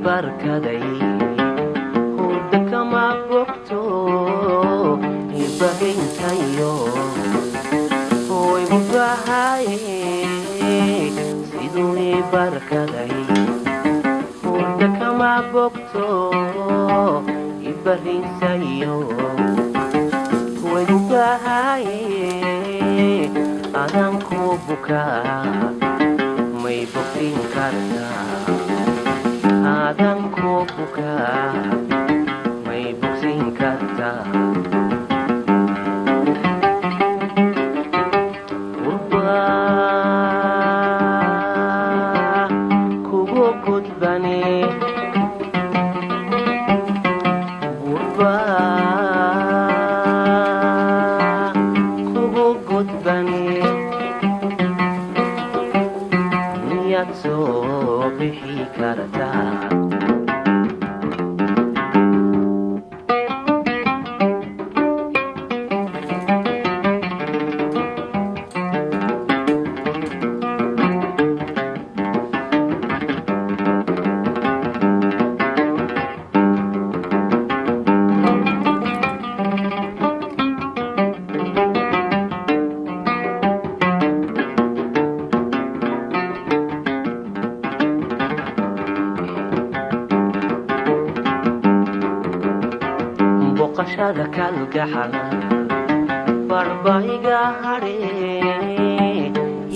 barkaday hurda kama bogto ibahintayo hoy bubahaye siduu ibarkaday hurda kama bogto ibahintayo hoy bubahaye adan ku bukaa may bogtin kartaa adan ku bukaa may bogsin kartaa urba kugu gudbane urba kugu gudbane miyaad soo bixi kartaa boqashada kalgaxal barbaiga hare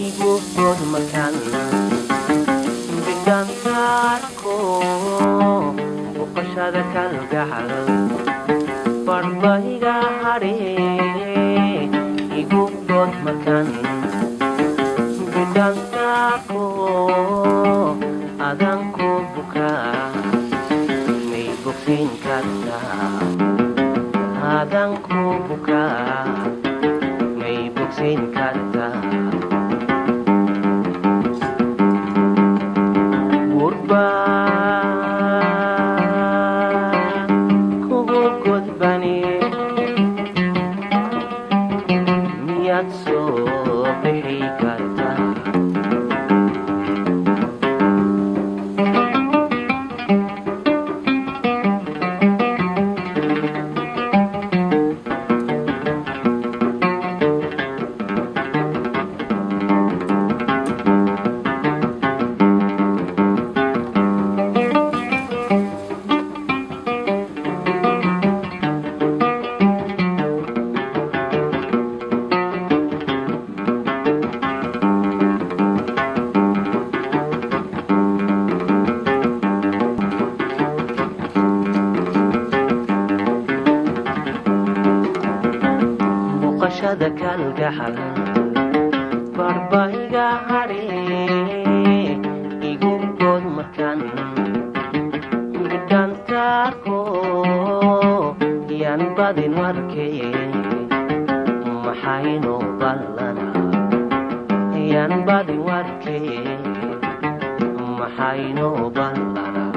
igu bod makan bidantaarko boqashada kalgaxal barbaiga hare igu bod makan bidantaarko adan ku bukaa may bogsin kartaa adan ku bukaa may bogsin kartaa gurba kugu gudbane miyaad soo bixi kartaa boqashada kalgaxal barbaiga hare igu bod makan bidantaarko yan badin warkeye maxaynu ballana yan badin warkeye maxaynu ballana